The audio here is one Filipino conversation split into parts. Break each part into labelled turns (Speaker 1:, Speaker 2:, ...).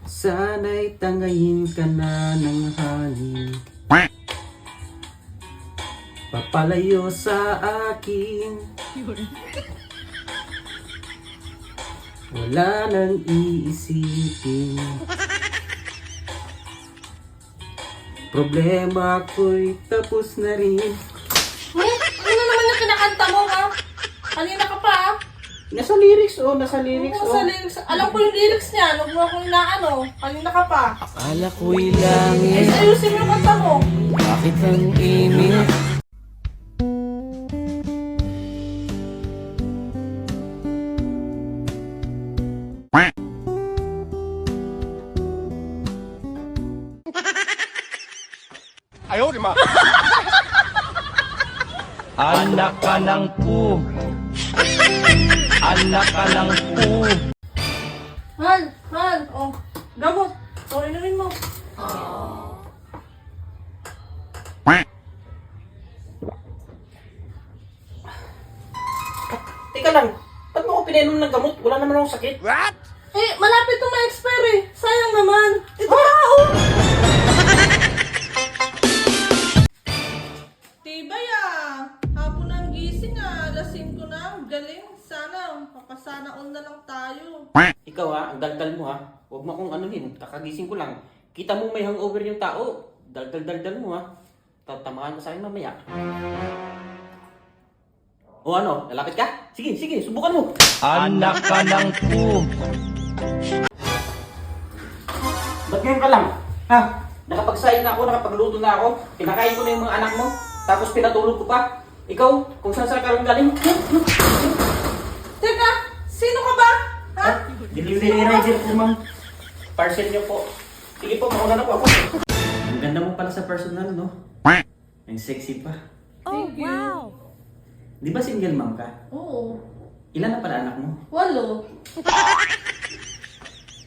Speaker 1: Sana'y tangayin ka na ng hangin, papalayo sa akin. Wala nang iisipin, problema ko'y tapos na rin.
Speaker 2: Ano naman yung kinakanta mo, ha? Kanina ka pa, ha?
Speaker 1: Nasa lyrics nasa lyrics
Speaker 2: Sa lyrics. Alam ko yung lyrics niya. Huwag mo akong inaano. Kanina ka pa.
Speaker 1: Akala ko'y langit,
Speaker 2: Ayusin mo yung kanta mo.
Speaker 1: bakit ang init?
Speaker 3: Anak ka ng pu. Anak ka ng pu.
Speaker 2: Han. Oh, gamot. O, inumin mo.
Speaker 1: Teka lang, ba't mo ako pinainom ng gamot? Wala naman akong sakit.
Speaker 2: Eh, malapit na ma-expire eh. Sayang naman. Ito na, oh. Tibay ah. Hapon ang gising ah. Lasing ko na. Galing. Sana. Papasana all na lang tayo.
Speaker 1: Ikaw ang daldal mo Huwag mo akong anuhin, kakagising ko lang. Kita mo may hangover yung tao. Daldal mo Tatamaan mo sa akin mamaya. O ano, lalapit ka? Sige, subukan mo.
Speaker 3: Anak ka ng pu.
Speaker 1: Ba't ngayon ka lang? Ha? Nakapagsaing na ako, nakapagluto na ako. Pinakain ko na yung mga anak mo. Tapos pinatulog ko pa. Ikaw, kung saan ka rin galing.
Speaker 2: Teka, sino ka ba? Ha?
Speaker 1: Delivery rider po, ma'am. Parcel niyo po. Sige po, mauna na po ako. Ang ganda mo pala sa personal, no? Ang sexy pa.
Speaker 2: Thank you.
Speaker 1: Di ba single mom ka?
Speaker 2: Oo.
Speaker 1: Ilan na pala anak mo?
Speaker 2: 8.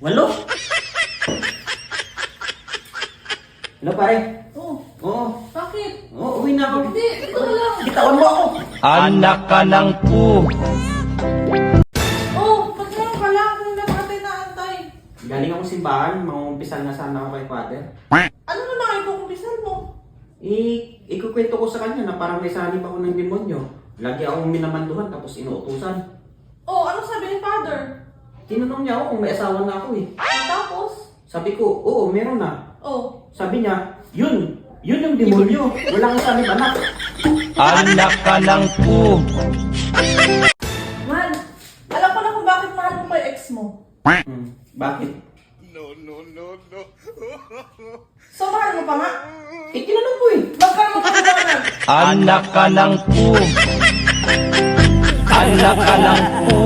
Speaker 1: 8? Hello, pare.
Speaker 2: Oh,
Speaker 1: Oo.
Speaker 2: bakit?
Speaker 1: Oo, uwi na ako.
Speaker 2: Hindi, ito na lang.
Speaker 1: Bitawan mo ako.
Speaker 3: Anak ka ng pu.
Speaker 2: Oh, ba't naman pala kung nakatay na antay?
Speaker 1: Galing ako simbahan, mangumpisan na sana ako kay Father.
Speaker 2: Ano naman ay kukumpisan mo?
Speaker 1: Ikukwento ko sa kanya na parang may sanib ako ng demonyo. Lagi akong minamanduhan tapos inuutusan.
Speaker 2: Oh, ano sabi ni Father?
Speaker 1: Tinanong niya ako kung may asawa na ako eh.
Speaker 2: Tapos?
Speaker 1: Sabi ko, oo, meron na.
Speaker 2: Oh,
Speaker 1: Sabi niya, yun yung demonyo. Walang sanib anak.
Speaker 3: Anak ka ng pu.
Speaker 2: man, alam ko na kung bakit mahal mo pa yung ex mo.
Speaker 1: Bakit?
Speaker 2: So, mahal mo pa nga?
Speaker 1: Tinanong ko eh.
Speaker 2: Magkano ka na?
Speaker 3: Anak ka ng pu. Anak ka ng pu.